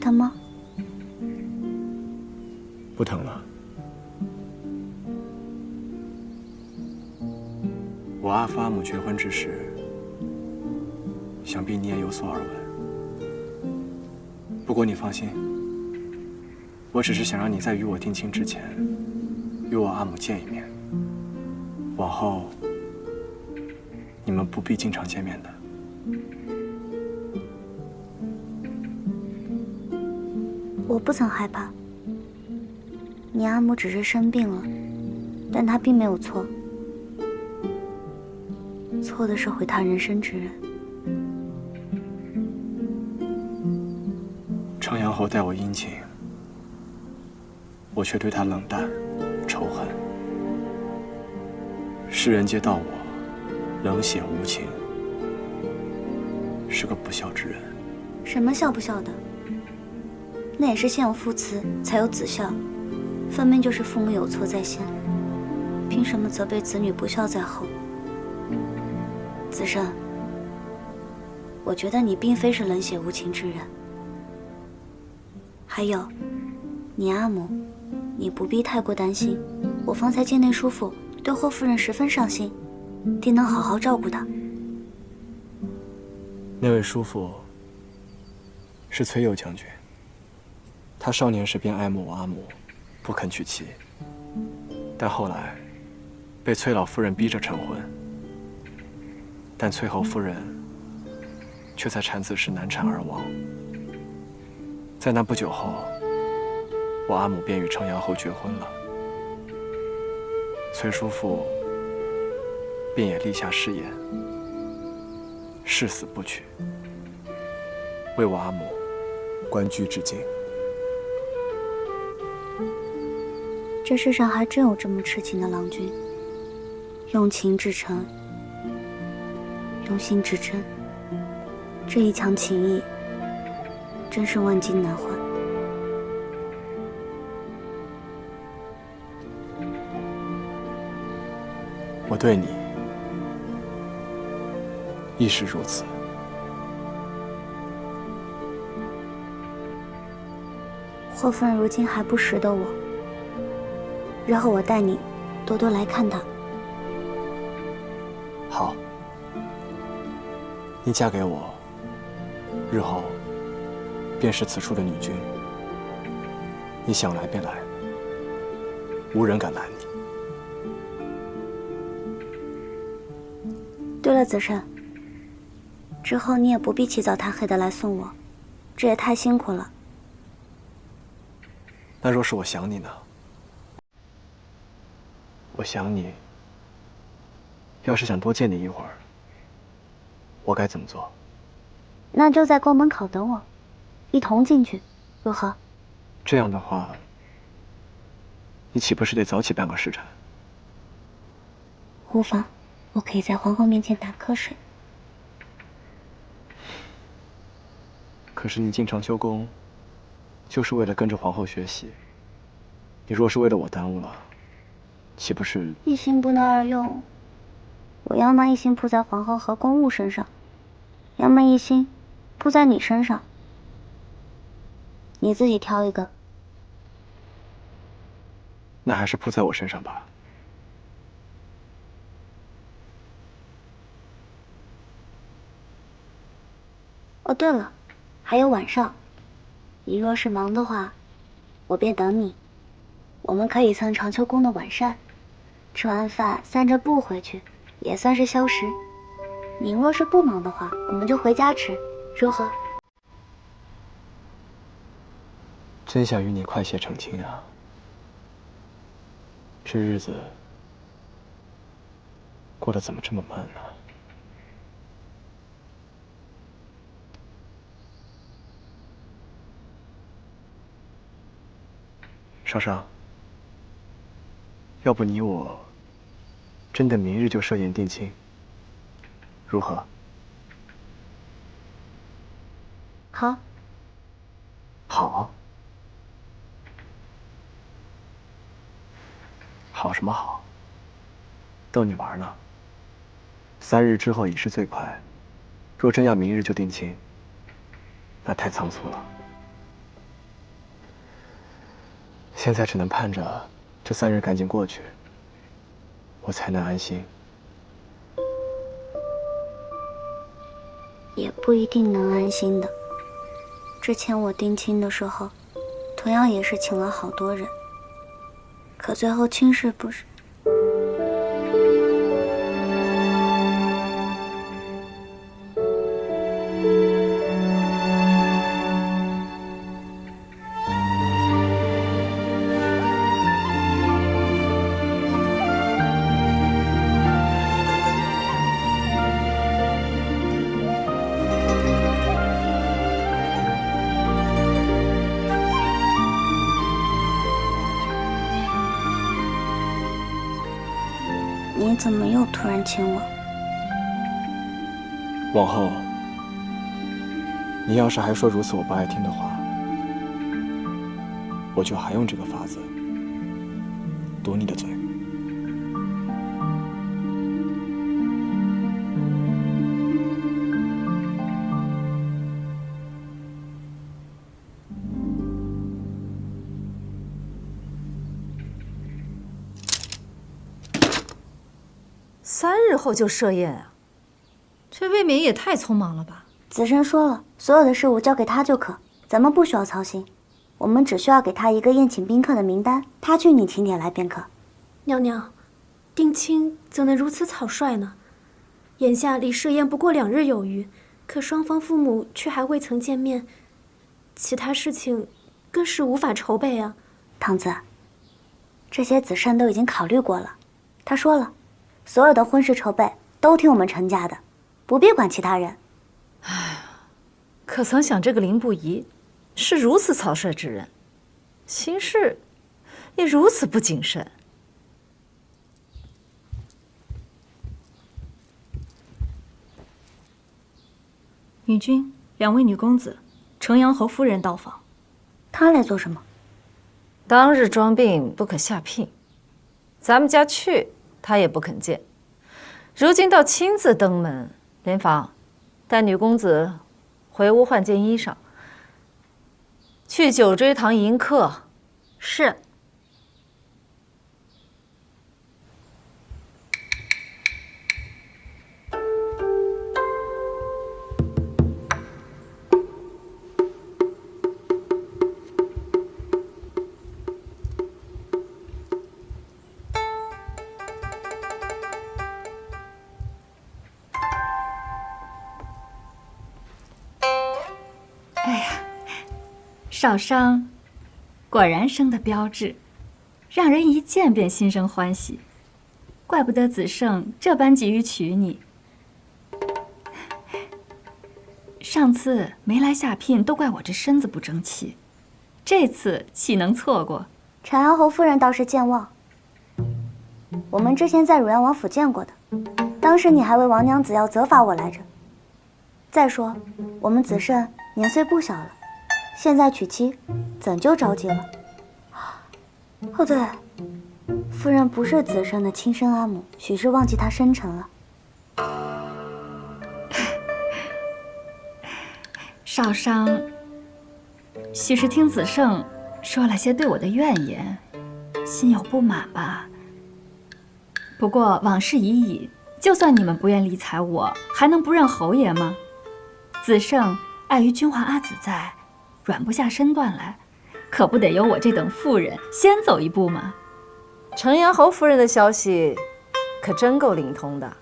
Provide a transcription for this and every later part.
疼吗？不疼了。我阿父阿母结婚之时，想必你也有所耳闻。不过你放心，我只是想让你在与我定亲之前，与我阿母见一面。往后，你们不必经常见面的。我不曾害怕。你阿母只是生病了，但她并没有错。错的是毁她人生之人。程阳侯待我殷勤，我却对他冷淡、仇恨。世人皆道我冷血无情，是个不孝之人。什么孝不孝的？那也是先有父慈，才有子孝，分明就是父母有错在先，凭什么责备子女不孝在后？子胜，我觉得你并非是冷血无情之人。还有，你阿母，你不必太过担心。我方才见那叔父对霍夫人十分上心，定能好好照顾她。那位叔父是崔佑将军，他少年时便爱慕我阿母，不肯娶妻，但后来被崔老夫人逼着成婚，但崔侯夫人却在产子时难产而亡。在那不久后，我阿母便与程阳侯结婚了。崔叔父便也立下誓言，誓死不娶，为我阿母官居至今。这世上还真有这么痴情的郎君，用情至诚，用心至真，这一腔情谊，真是万金难换。我对你亦是如此。霍夫人如今还不识得我，日后我带你多多来看她。好，你嫁给我，日后便是此处的女君，你想来便来，无人敢拦你。对了，子慎，之后你也不必起早贪黑的来送我，这也太辛苦了。那若是我想你呢？我想你，要是想多见你一会儿，我该怎么做？那就在宫门口等我，一同进去，如何？这样的话，你岂不是得早起半个时辰？无妨，我可以在皇后面前打瞌睡。可是你进长秋宫，就是为了跟着皇后学习。你若是为了我耽误了，岂不是……一心不能二用，我要么一心扑在皇后和公务身上，要么一心扑在你身上。你自己挑一个。那还是扑在我身上吧。哦，对了，还有晚上，你若是忙的话，我便等你。我们可以蹭长秋宫的晚膳，吃完饭散着步回去，也算是消食。你若是不忙的话，我们就回家吃，如何？真想与你快些成亲啊！这日子过得怎么这么慢呢？少商，要不你我真的明日就设宴定亲，如何？好。好。好什么好？逗你玩呢。3日之后已是最快，若真要明日就定亲，那太仓促了。现在只能盼着这3日赶紧过去，我才能安心。也不一定能安心的。之前我定亲的时候，同样也是请了好多人，可最后亲事不是……你怎么又突然亲我？往后，你要是还说如此我不爱听的话，我就还用这个法子堵你的嘴。3日后就设宴啊，这未免也太匆忙了吧？子申说了，所有的事务交给他就可，咱们不需要操心。我们只需要给他一个宴请宾客的名单，他去拟请帖来便可。娘娘，定亲怎能如此草率呢？眼下离设宴不过2日有余，可双方父母却还未曾见面，其他事情更是无法筹备啊。堂子，这些子申都已经考虑过了，他说了，所有的婚事筹备都听我们陈家的，不必管其他人。可曾想这个林不疑是如此草率之人，行事也如此不谨慎。女君，2位女公子，城阳侯夫人到访。他来做什么？当日装病不可下聘，咱们家去他也不肯见，如今倒亲自登门。莲芳，带女公子回屋换件衣裳，去九锥堂迎客。是。少商果然生得标致，让人一见便心生欢喜。怪不得子胜这般急于娶你。上次没来下聘，都怪我这身子不争气，这次岂能错过？长阳侯夫人倒是健忘，我们之前在汝阳王府见过的，当时你还为王娘子要责罚我来着。再说，我们子胜年岁不小了，现在娶妻，怎就着急了？哦对，夫人不是子胜的亲生阿母，许是忘记他生辰了。少商许是听子胜说了些对我的怨言，心有不满吧。不过往事已矣，就算你们不愿理睬我，还能不认侯爷吗？子胜碍于君华阿紫在，软不下身段来，可不得由我这等妇人先走一步吗？城阳侯夫人的消息可真够灵通的，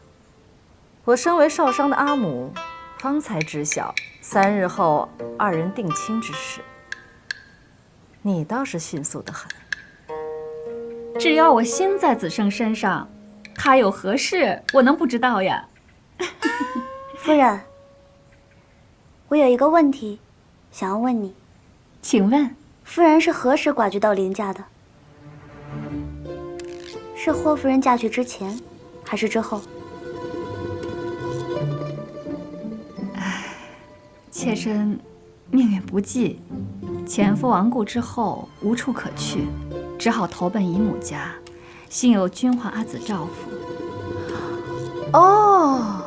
我身为少商的阿母，方才知晓3日后2人定亲之事。你倒是迅速得很。只要我心在子胜身上，他有何事我能不知道呀？夫人，我有一个问题想要问你，请问夫人是何时寡居到林家的？是霍夫人嫁去之前，还是之后？妾身命运不济，前夫亡故之后无处可去，只好投奔姨母家，幸有君华阿紫照拂。哦，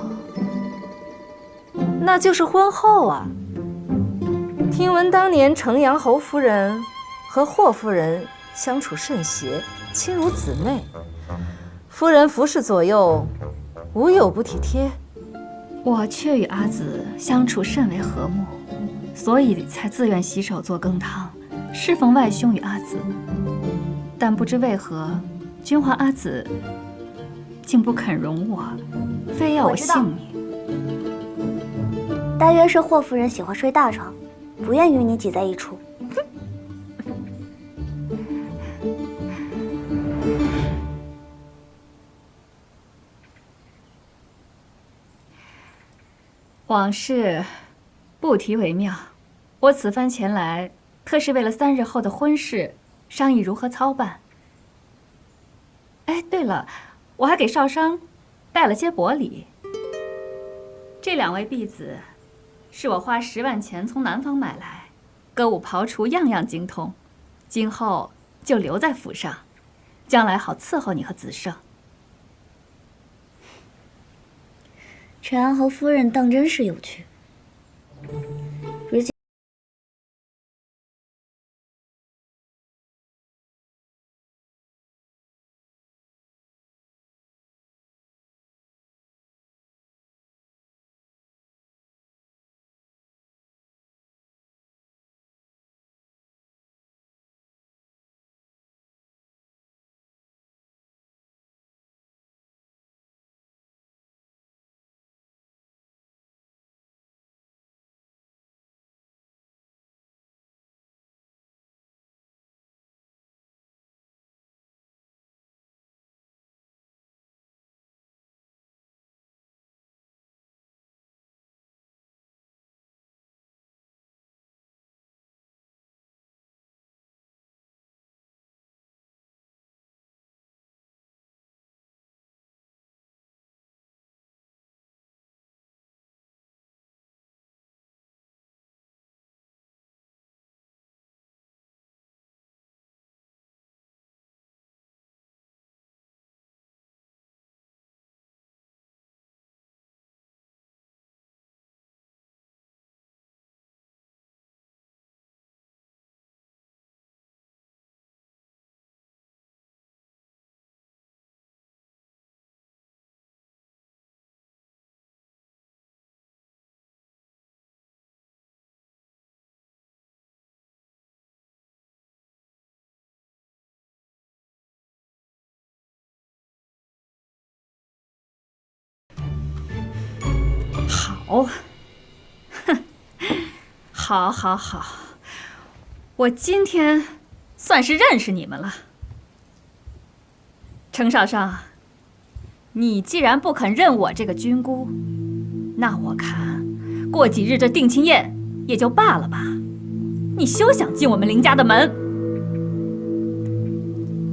那就是婚后啊。听闻当年城阳侯夫人和霍夫人相处甚谐，亲如姊妹。夫人服侍左右，无有不体贴。我却与阿紫相处甚为和睦，所以才自愿洗手做羹汤，侍奉外兄与阿紫。但不知为何，君皇阿紫竟不肯容我，非要我性命。大约是霍夫人喜欢睡大床，不愿与你挤在一处。往事不提为妙。我此番前来，特是为了3日后的婚事商议如何操办。哎，对了，我还给少商带了些薄礼。这2位婢子是我花10万钱从南方买来，歌舞刨除样样精通，今后就留在府上，将来好伺候你和子胜。陈安侯夫人当真是有趣。如今好，哼，好，好，好，我今天算是认识你们了。程少商，你既然不肯认我这个军姑，那我看过几日这定亲宴也就罢了吧。你休想进我们林家的门。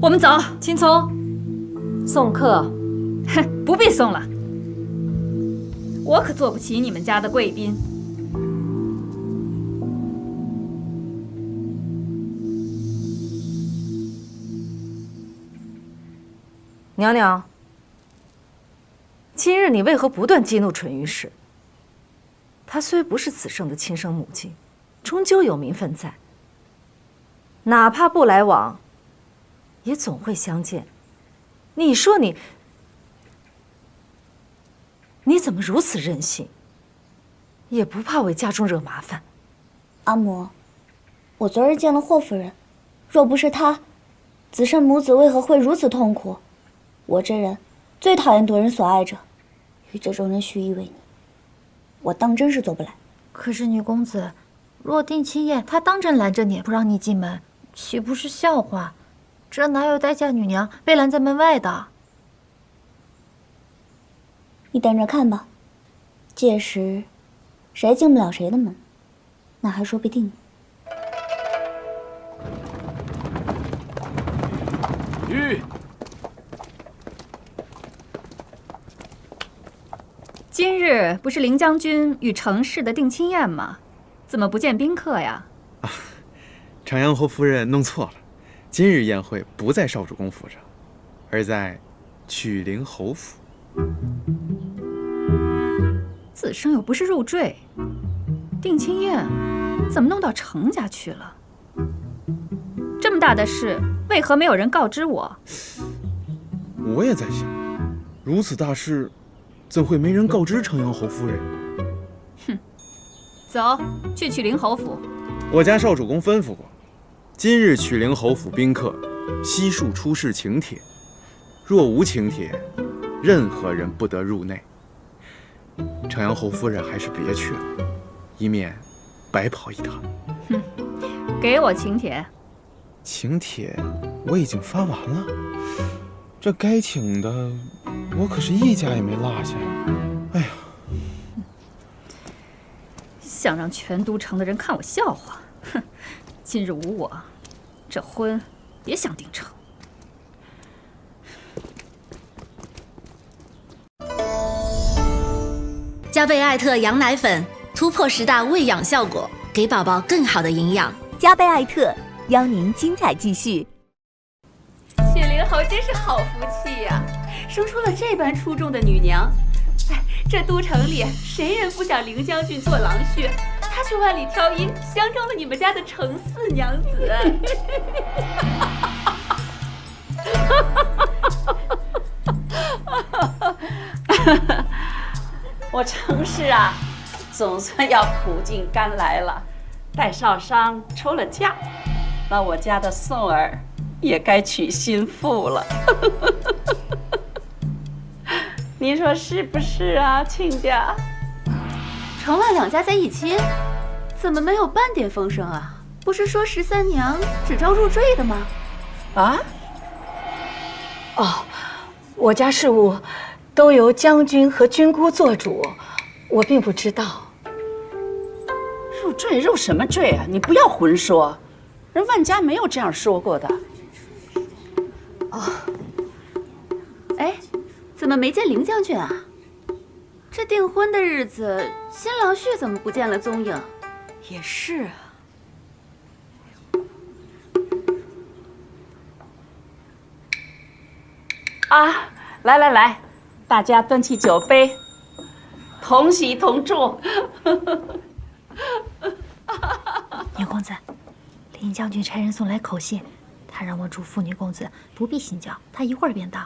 我们走。青葱，送客。哼，不必送了。我可做不起你们家的贵宾。娘娘，今日你为何不断激怒纯御史？她虽不是子胜的亲生母亲，终究有名分在。哪怕不来往，也总会相见。你说你怎么如此任性？也不怕为家中惹麻烦？阿嬷，我昨日见了霍夫人，若不是她，子胜母子为何会如此痛苦？我这人最讨厌夺人所爱者，与这种人虚以委蛇，我当真是做不来。可是女公子，若定亲宴，他当真拦着你不让你进门，岂不是笑话？这哪有待嫁女娘被拦在门外的？你等着看吧，届时谁进不了谁的门，那还说不定呢。玉，今日不是林将军与程氏的定亲宴吗？怎么不见宾客呀？啊，长阳侯夫人弄错了，今日宴会不在少主公府上，而在曲陵侯府。子胜又不是入赘，定亲宴怎么弄到程家去了？这么大的事，为何没有人告知我？我也在想，如此大事，怎会没人告知城阳侯夫人？走，去曲陵侯府。我家少主公吩咐过，今日曲陵侯府宾客悉数出示请帖，若无请帖，任何人不得入内。城阳侯夫人还是别去了，以免白跑一趟。给我请帖。请帖我已经发完了，这该请的我可是一家也没落下。哎呀，想让全都城的人看我笑话，哼！今日无我，这婚别想定成。加倍艾特羊奶粉突破10大喂养效果，给宝宝更好的营养。加倍艾特，邀您精彩继续。雪灵侯真是好福气呀，生出了这般出众的女娘。哎，这都城里谁人不想凌将军做郎婿？他却万里挑一，相中了你们家的程四娘子。我程氏啊，总算要苦尽甘来了。待少商出了嫁，那我家的宋儿也该娶新妇了。你说是不是啊，亲家？程万两家在一起，怎么没有半点风声啊？不是说13娘只招入赘的吗？啊？哦，我家事务都由将军和军姑做主，我并不知道。入赘入什么赘啊？你不要混说，人万家没有这样说过的。哦，哎，怎么没见凌将军啊？这订婚的日子，新郎婿怎么不见了踪影？也是啊！来来来，大家端起酒杯，同喜同祝。女公子，林将军差人送来口信，他让我嘱咐女公子不必心焦，他一会儿便到。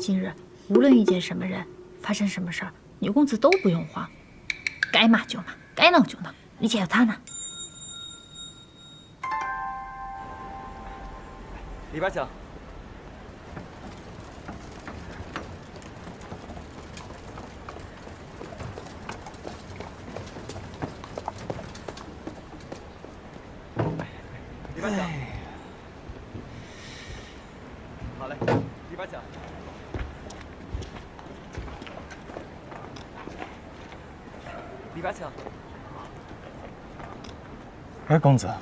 今日无论遇见什么人，发生什么事儿，女公子都不用慌，该骂就骂，该闹就闹，一切有他呢。里边请。里边请。好嘞，里边请。里边请。哎，公子，里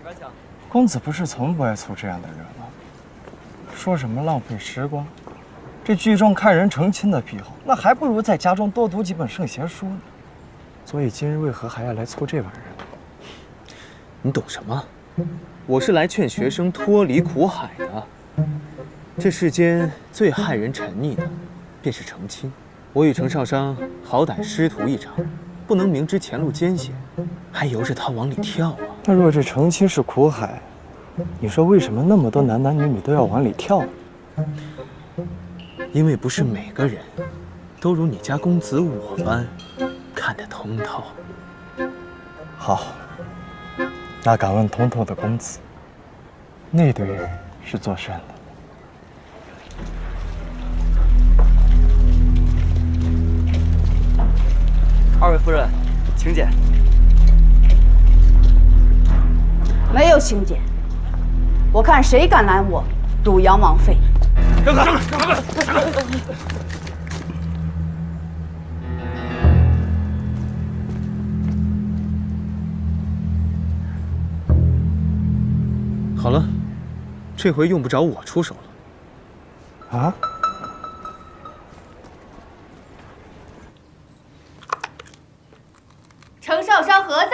边请。公子不是从不爱凑这样的热闹，说什么浪费时光，这聚众看人成亲的癖好，那还不如在家中多读几本圣贤书呢。所以今日为何还要来凑这碗人？你懂什么？我是来劝学生脱离苦海的。这世间最害人沉溺的，便是成亲。我与程少商好歹师徒一场，不能明知前路艰险，还由着他往里跳啊！那若这成亲是苦海，你说为什么那么多男男女女都要往里跳呢？因为不是每个人都如你家公子我般看得通透。好，那敢问通透的公子，那对人是做甚的？二位夫人，请柬。没有请柬，我看谁敢拦我，赌杨王妃。让开！好了，这回用不着我出手了。啊？程少商何在？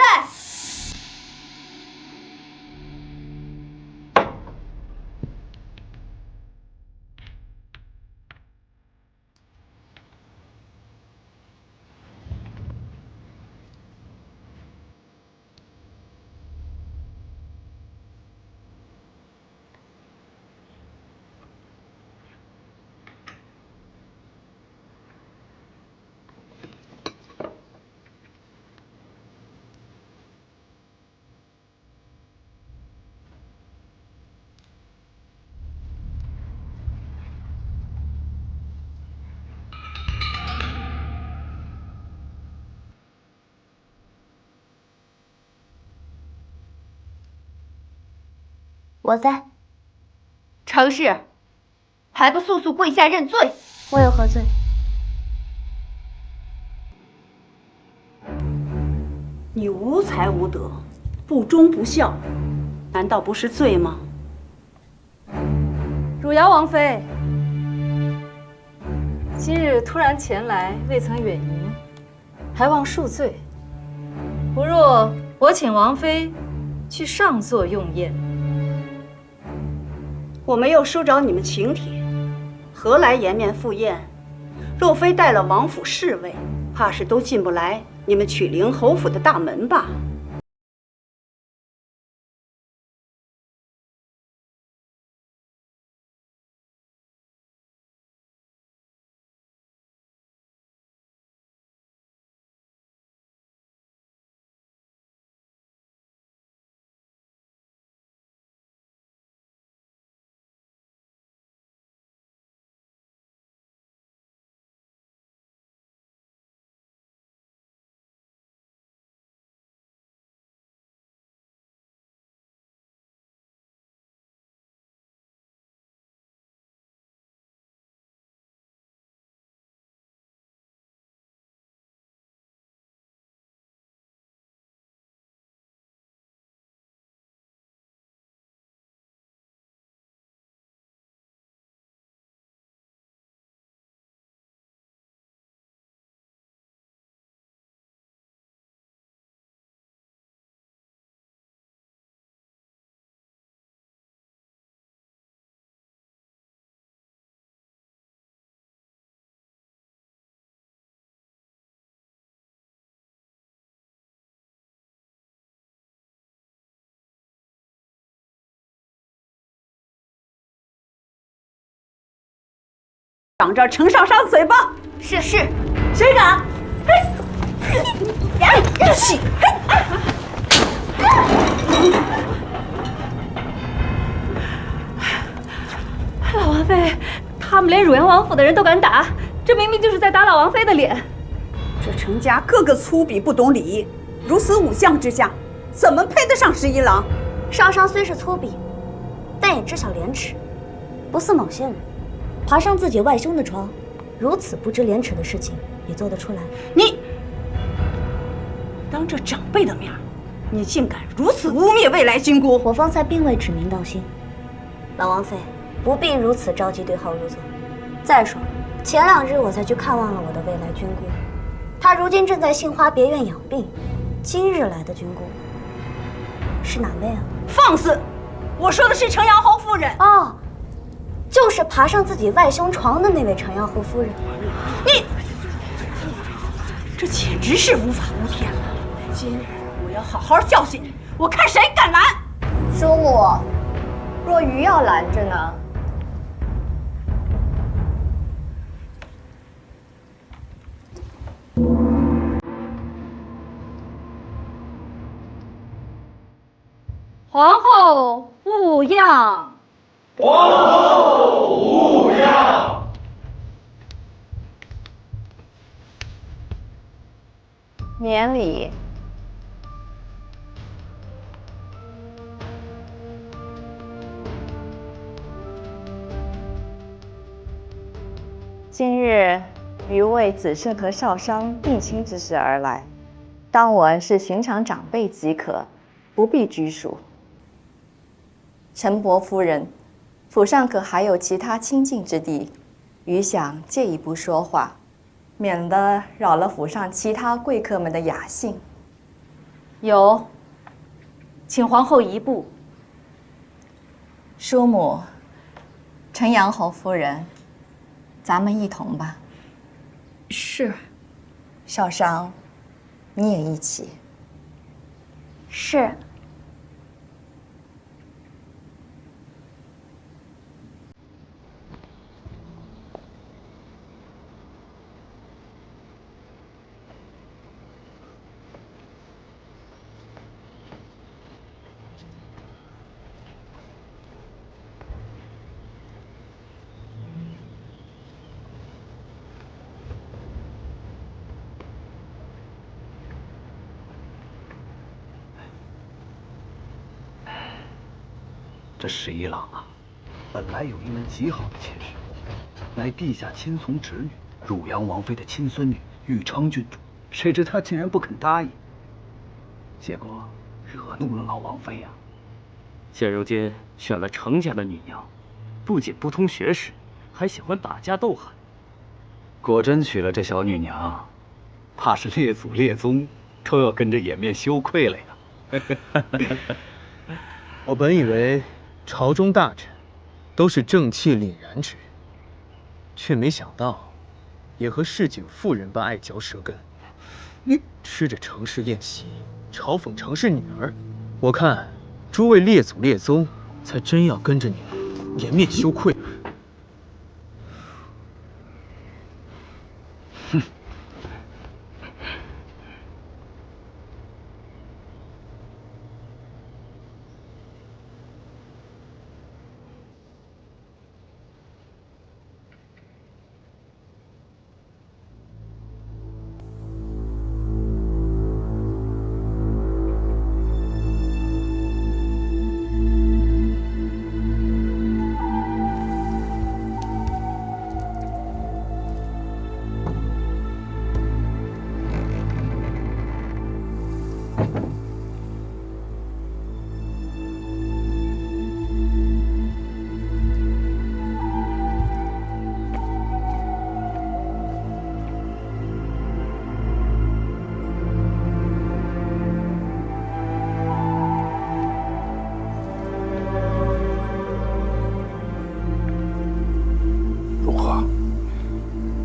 我在。程氏，还不速速跪下认罪！我有何罪？你无才无德，不忠不孝，难道不是罪吗？汝窑王妃，今日突然前来，未曾远迎，还望恕罪。不若我请王妃去上座用宴。我没有收着你们请帖，何来颜面赴宴？若非带了王府侍卫，怕是都进不来你们曲陵侯府的大门吧？挡着程少商嘴巴！是。谁敢？老王妃，他们连汝阳王府的人都敢打，这明明就是在打老王妃的脸。这程家个个粗鄙不懂礼仪，如此武将之下，怎么配得上11郎？少商虽是粗鄙，但也知晓廉耻，不似某些人，爬上自己外兄的床，如此不知廉耻的事情也做得出来。你当着长辈的面，你竟敢如此污蔑未来军姑！我方才并未指名道姓，老王妃不必如此着急对号入座。再说，前2日我才去看望了我的未来军姑，她如今正在杏花别院养病。今日来的军姑是哪位啊？放肆！我说的是程阳侯夫人。哦，就是爬上自己外兄床的那位程阳侯夫人。你，这简直是无法无天了！今日我要好好教训你，我看谁敢拦！叔母，若愚要拦着呢？皇后勿恙！皇后勿恙！免礼。今日余为子胜和少商定亲之事而来，当闻是寻常长辈即可，不必拘束。陈伯夫人，府上可还有其他亲近之地？余想借一步说话，免得扰了府上其他贵客们的雅兴。有，请皇后移步。叔母，程阳侯夫人，咱们一同吧。是。少商，你也一起。是。这十一郎啊，本来有一门极好的妾室，乃陛下亲从侄女汝阳王妃的亲孙女玉昌郡主，谁知她竟然不肯答应，结果惹怒了老王妃呀。现如今选了程家的女娘，不仅不通学识，还喜欢打架斗狠。果真娶了这小女娘，怕是列祖列宗都要跟着掩面羞愧了呀。我本以为朝中大臣都是正气凛然之人，却没想到也和市井妇人般爱嚼舌根。吃着程氏宴席，嘲讽程氏女儿，我看诸位列祖列宗才真要跟着你们颜面羞愧。哼！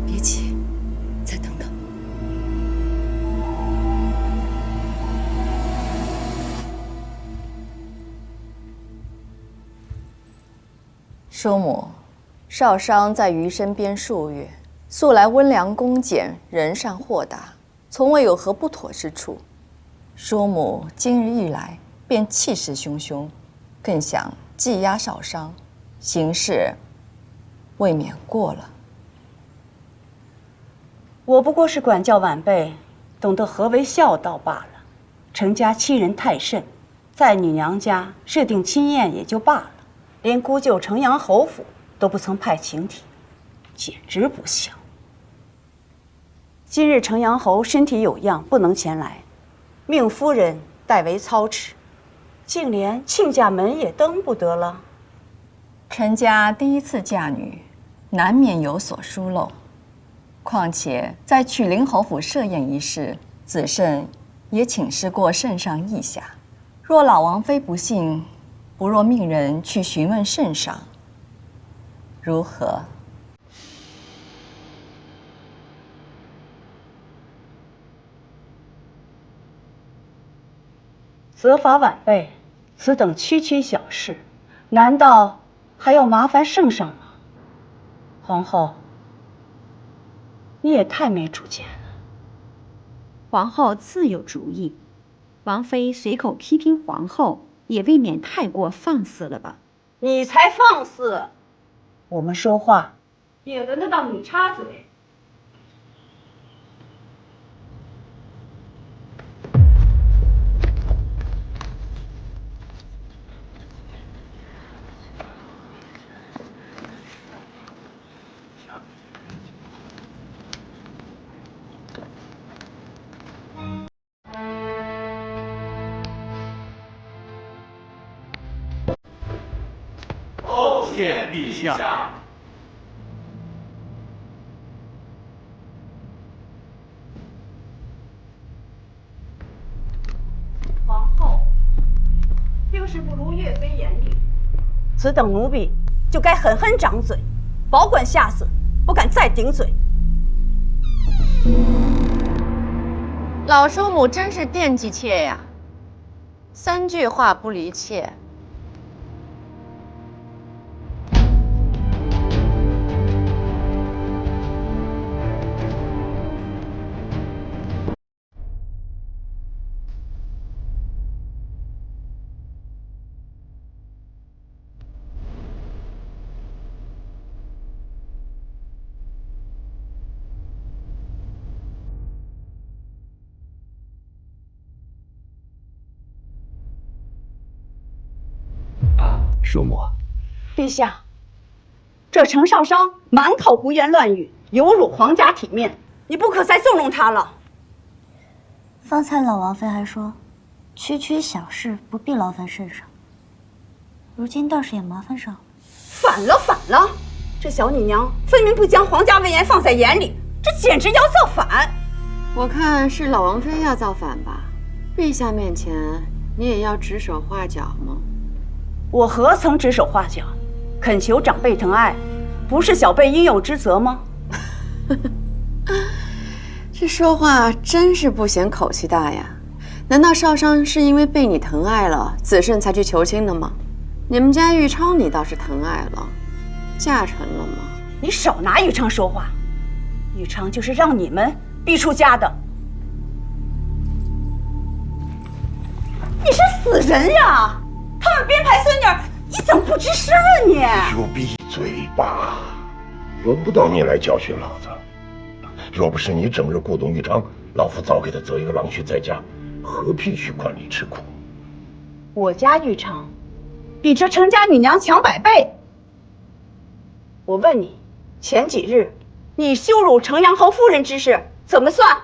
别急，再等等。叔母，少商在余身边数月，素来温良恭俭，人善豁达，从未有何不妥之处。叔母今日一来，便气势汹汹，更想技压少商，行事未免过了。我不过是管教晚辈，懂得何为孝道罢了。程家欺人太甚，在女娘家设定亲宴也就罢了，连姑舅程阳侯府都不曾派请帖，简直不孝。今日程阳侯身体有恙，不能前来，命夫人代为操持，竟连亲家门也登不得了。程家第一次嫁女，难免有所疏漏。况且在曲陵侯府设宴一事，子慎也请示过圣上意下，若老王妃不信，不若命人去询问圣上，如何？责罚晚辈，此等区区小事，难道还要麻烦圣上吗？皇后，你也太没主见了。皇后自有主意，王妃随口批评皇后，也未免太过放肆了吧？你才放肆！我们说话也轮得到你插嘴。叩见陛下。皇后，定是不如岳飞严厉，此等奴婢就该狠狠掌嘴，保管下次不敢再顶嘴。老叔母真是惦记妾呀，三句话不离妾。叔母。陛下，这程少商满口胡言乱语，有辱皇家体面，你不可再纵容他了。方才老王妃还说，区区小事不必劳烦圣上，如今倒是也麻烦上了。反了，反了！这小女娘分明不将皇家威严放在眼里，这简直要造反！我看是老王妃要造反吧？陛下面前你也要指手画脚吗？我何曾指手画脚？恳求长辈疼爱，不是小辈应有之责吗？这说话真是不嫌口气大呀！难道少商是因为被你疼爱了，子慎才去求亲的吗？你们家玉昌你倒是疼爱了，嫁成了吗？你少拿玉昌说话，玉昌就是让你们逼出家的。你是死人呀！他们编排孙女，你怎么不知事啊你？就闭嘴吧，轮不到你来教训老子。若不是你整日鼓动玉昌，老夫早给他择一个郎婿在家，何必去官里吃苦？我家玉昌比这程家女娘强100倍。我问你，前几日你羞辱程阳侯夫人之事怎么算？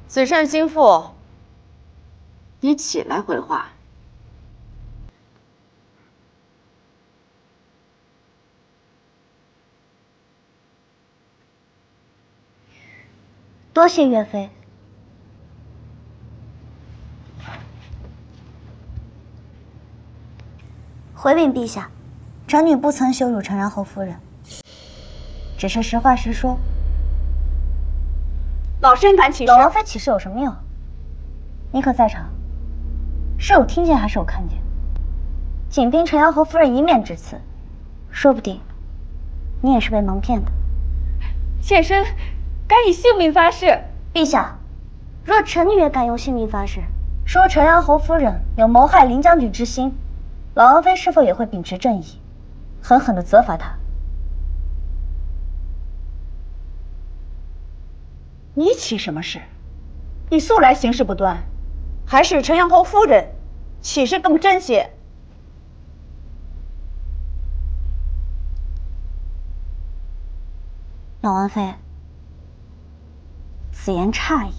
子慎心腹，你起来回话。多谢岳飞。回禀陛下，臣女不曾羞辱程阳侯夫人，只是实话实说。老身敢起誓。老王妃起誓有什么用？你可在场？是我听见还是我看见？仅凭程阳侯夫人一面之词，说不定你也是被蒙骗的。妾身敢以性命发誓。陛下，若臣女也敢用性命发誓，说程阳侯夫人有谋害林将军之心，老王妃是否也会秉持正义，狠狠地责罚她？你起什么誓？你素来行事不端，还是程阳侯夫人起誓更真些？老王妃，此言差矣。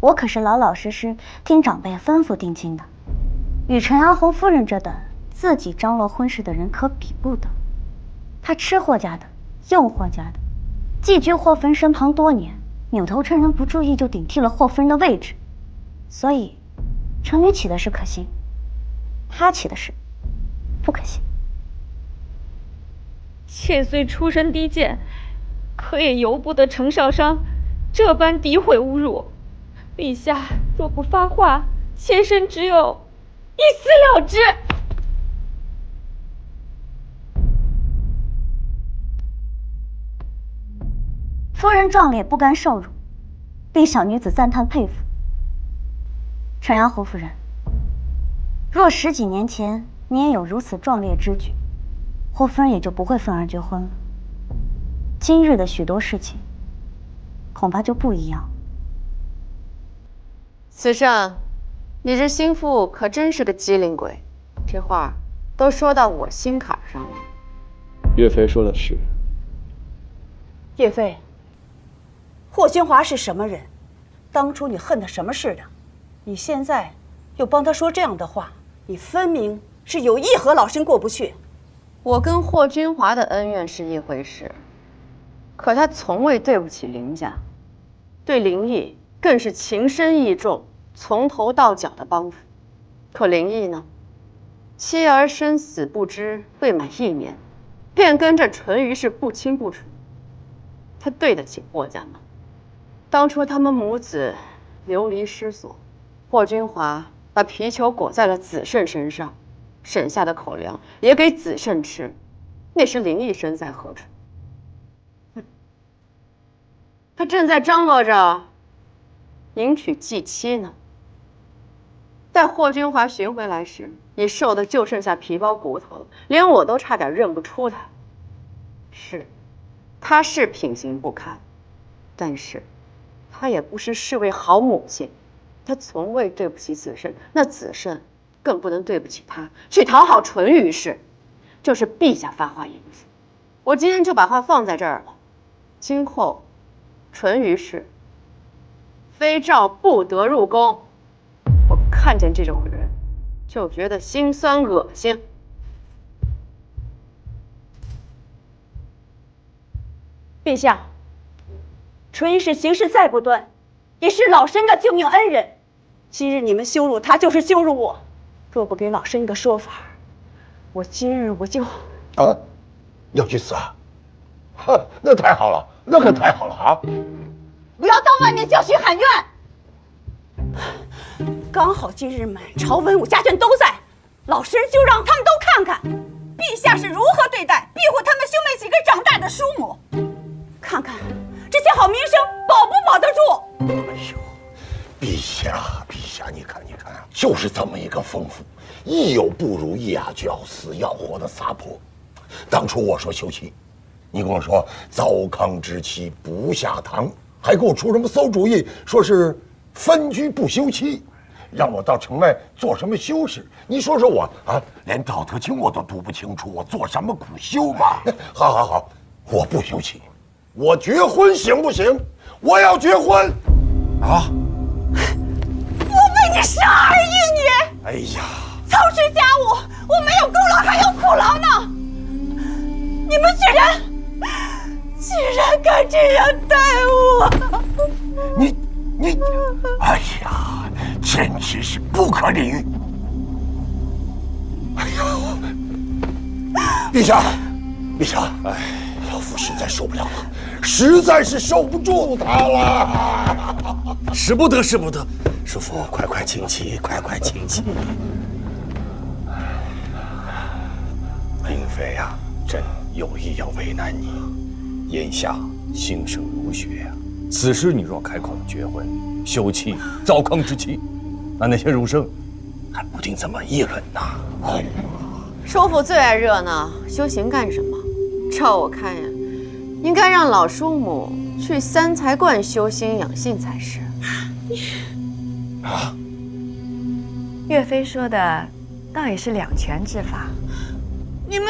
我可是老老实实听长辈吩咐定亲的，与程阳侯夫人这等自己张罗婚事的人可比不得。她吃霍家的，用霍家的，寄居霍夫人身旁多年，扭头趁人不注意就顶替了霍夫人的位置，所以程女起的誓可信，她起的誓不可信。妾虽出身低贱，可也由不得程少商这般诋毁侮辱。陛下若不发话，妾身只有一死了之。夫人壮烈不甘受辱，令小女子赞叹佩服。程阳侯夫人，若10几年前你也有如此壮烈之举，霍夫人也就不会愤而绝婚了。今日的许多事情，恐怕就不一样。子慎，你这心腹可真是个机灵鬼，这话都说到我心坎上了。岳飞说的是。岳飞，霍君华是什么人？当初你恨他什么似的？你现在又帮他说这样的话，你分明是有意和老身过不去。我跟霍君华的恩怨是一回事，可他从未对不起林家，对林毅更是情深义重，从头到脚的帮扶。可林毅呢，妻儿生死不知，未满1年，便跟着淳于氏不清不楚。他对得起霍家吗？当初他们母子流离失所，霍君华把皮球裹在了子慎身上，省下的口粮也给子慎吃，那时林毅身在何处？他正在张罗着迎娶继妻呢。待霍君华寻回来时，你瘦的就剩下皮包骨头了，连我都差点认不出他。是，他是品行不堪，但是他也不是位好母亲，他从未对不起子慎，那子慎更不能对不起他，去讨好淳于氏。这是陛下发话应付，我今天就把话放在这儿了。今后，淳于氏妃诏不得入宫。我看见这种人，就觉得心酸恶心。陛下，淳于氏行事再不端，也是老身的救命恩人。今日你们羞辱他，就是羞辱我。若不给老身一个说法，我今日我就……啊，要去死啊！呵，那太好了，那可太好了啊！不要到外面叫屈喊冤。刚好今日满朝文武家眷都在，老身就让他们都看看，陛下是如何对待庇护他们兄妹几个长大的叔母，看看这些好名声保不保得住。哎呦，陛下，你看啊，就是这么一个疯妇，一有不如意啊就要死要活的撒泼。当初我说休妻，你跟我说糟糠之妻不下堂，还给我出什么馊主意，说是分居不休妻，让我到城外做什么修士？你说说我啊，连道德经我都读不清楚，我做什么苦修嘛？好，我不休妻，我绝婚行不行？我要结婚啊！我为你生儿育女，哎呀，操持家务，我没有功劳还有苦劳呢。你们居然敢这样待我！你，哎呀，简直是不可理喻！哎呦，陛下，哎，老夫实在受不了了，实在是受不住他了。使不得，叔父，快请起，快请起。灵妃呀，朕有意要为难你。眼下兴盛如雪呀，此时你若开口绝婚、休妻、糟糠之妻，那些儒生还不定怎么议论呢。哎呀，叔父最爱热闹，修行干什么？照我看呀，应该让老叔母去三才观修心养性才是。啊，岳飞说的倒也是两全之法。你们，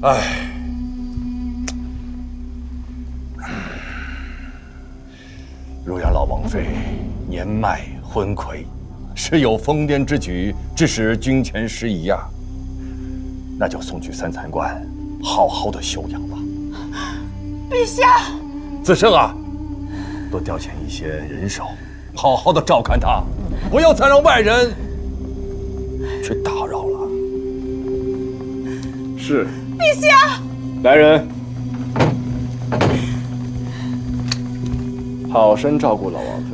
哎，若然老王妃年迈昏聩，是有疯癫之举，致使君前失仪呀，那就送去三才观，好好的休养吧。陛下，子胜啊，多调遣一些人手，好好的照看他，不要再让外人去打扰了。是。陛下，来人，好生照顾老王妃。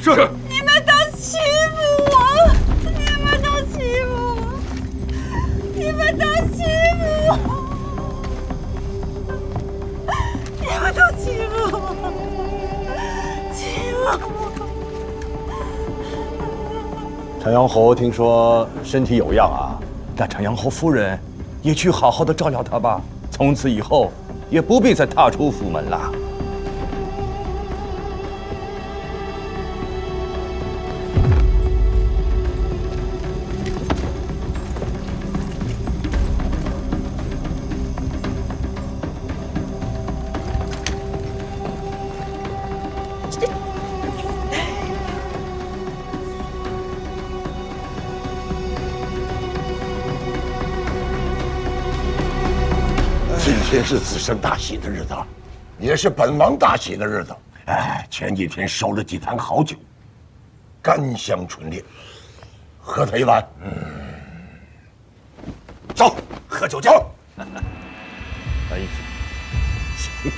是。你们都欺负我，你们都欺负我，你们都欺负我，你们都欺负我，欺负我。长阳侯听说身体有恙啊，那长阳侯夫人也去好好的照料他吧，从此以后也不必再踏出府门了。今天是子胜大喜的日子，也是本王大喜的日子。哎，前几天收了几坛好酒，甘香醇烈，喝他一碗。走，喝酒去。哎，行。